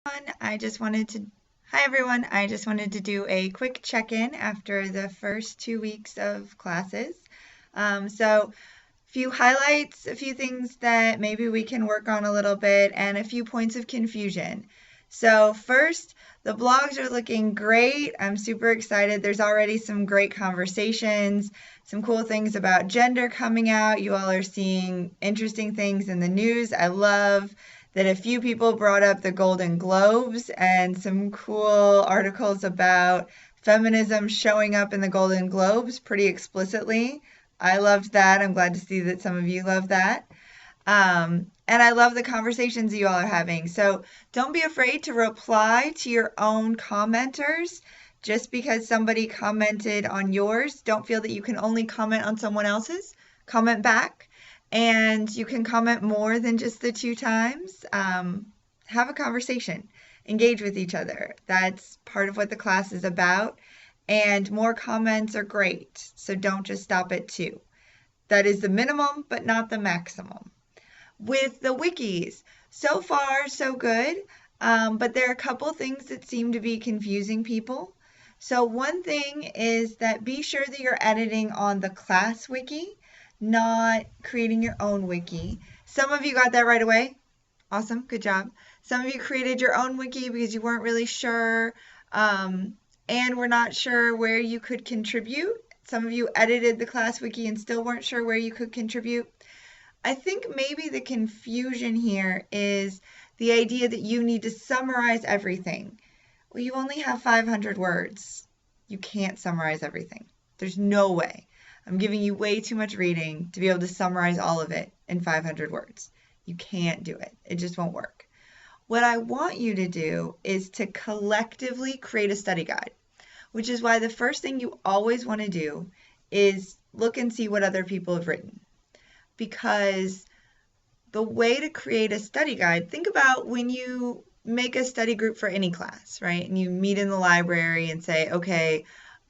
I just wanted to, Hi everyone. I just wanted to do a quick check-in after the first 2 weeks of classes. So, few highlights, a few things that maybe we can work on a little bit, and a few points of confusion. So, first, the blogs are looking great. I'm super excited. There's already some great conversations, some cool things about gender coming out. You all are seeing interesting things in the news. I love that a few people brought up the Golden Globes and some cool articles about feminism showing up in the Golden Globes pretty explicitly. I loved that. I'm glad to see that some of you love that. And I love the conversations you all are having. So don't be afraid to reply to your own commenters. Just because somebody commented on yours, don't feel that you can only comment on someone else's. Comment back. And you can comment more than just the 2 times. Have a conversation, engage with each other. That's part of what the class is about. And more comments are great. So don't just stop at 2. That is the minimum, but not the maximum. With the wikis, so far, so good. But there are a couple things that seem to be confusing people. So one thing is that be sure that you're editing on the class wiki, not creating your own wiki. Some of you got that right away. Awesome, good job. Some of you created your own wiki because you weren't really sure and were not sure where you could contribute. Some of you edited the class wiki and still weren't sure where you could contribute. I think maybe the confusion here is the idea that you need to summarize everything. Well, you only have 500 words. You can't summarize everything. There's no way. I'm giving you way too much reading to be able to summarize all of it in 500 words. You can't do it. It just won't work. What I want you to do is to collectively create a study guide, which is why the first thing you always want to do is look and see what other people have written. Because the way to create a study guide, think about when you make a study group for any class, right? And you meet in the library and say, okay,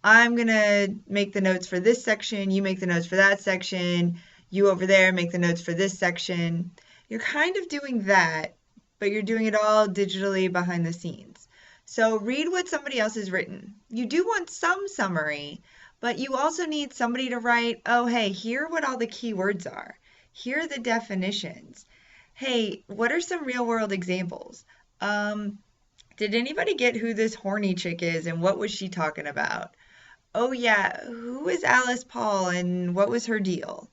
I'm going to make the notes for this section, you make the notes for that section, you over there make the notes for this section. You're kind of doing that, but you're doing it all digitally behind the scenes. So read what somebody else has written. You do want some summary, but you also need somebody to write, oh, hey, here are what all the keywords are. Here are the definitions. Hey, what are some real world examples? Did anybody get who this horny chick is and what was she talking about? Oh, yeah, who is Alice Paul and what was her deal?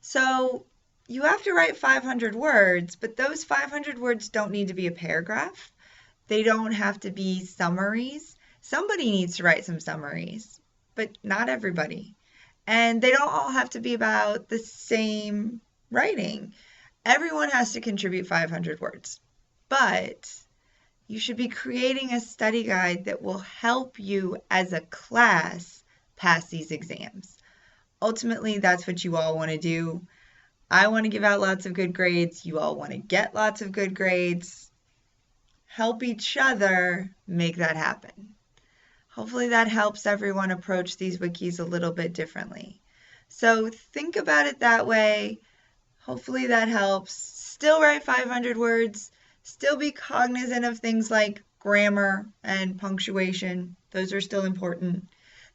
So you have to write 500 words, but those 500 words don't need to be a paragraph. They don't have to be summaries. Somebody needs to write some summaries, but not everybody. And they don't all have to be about the same writing. Everyone has to contribute 500 words, but you should be creating a study guide that will help you as a class pass these exams. Ultimately, that's what you all want to do. I want to give out lots of good grades. You all want to get lots of good grades. Help each other make that happen. Hopefully that helps everyone approach these wikis a little bit differently. So think about it that way. Hopefully that helps. Still write 500 words. Still be cognizant of things like grammar and punctuation. Those are still important.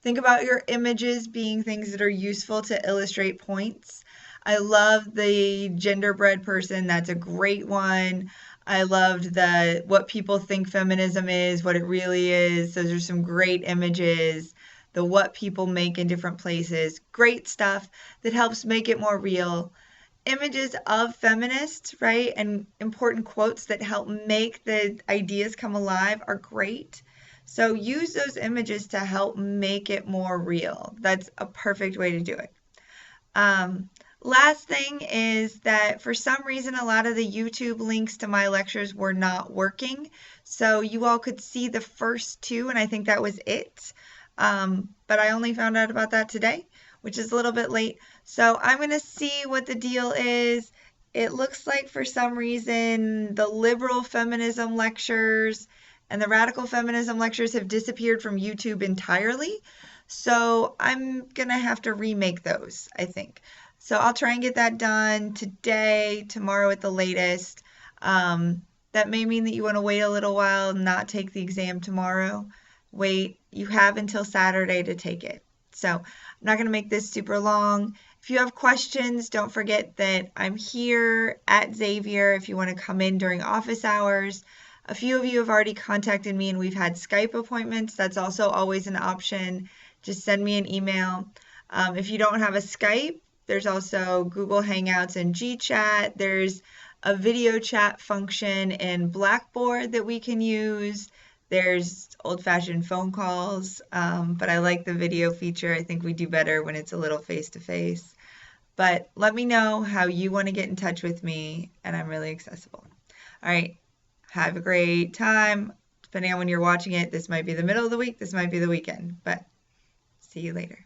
Think about your images being things that are useful to illustrate points. I love the genderbread person. That's a great one. I loved the what people think feminism is, what it really is. Those are some great images. The what people make in different places. Great stuff that helps make it more real. Images of feminists, right? And important quotes that help make the ideas come alive are great. So use those images to help make it more real. That's a perfect way to do it. Last thing is that for some reason, a lot of the YouTube links to my lectures were not working. So you all could see the first 2, and I think that was it. But I only found out about that today, which is a little bit late. So I'm going to see what the deal is. It looks like for some reason the liberal feminism lectures and the radical feminism lectures have disappeared from YouTube entirely. So I'm going to have to remake those, I think. So I'll try and get that done today, tomorrow at the latest. That may mean that you want to wait a little while and not take the exam tomorrow. Wait, you have until Saturday to take it. So I'm not going to make this super long. If you have questions, don't forget that I'm here at Xavier if you want to come in during office hours. A few of you have already contacted me and we've had Skype appointments. That's also always an option. Just send me an email. If you don't have a Skype, there's also Google Hangouts and GChat. There's a video chat function in Blackboard that we can use. There's old-fashioned phone calls, but I like the video feature. I think we do better when it's a little face-to-face. But let me know how you want to get in touch with me, and I'm really accessible. All right, have a great time. Depending on when you're watching it, this might be the middle of the week, this might be the weekend, but see you later.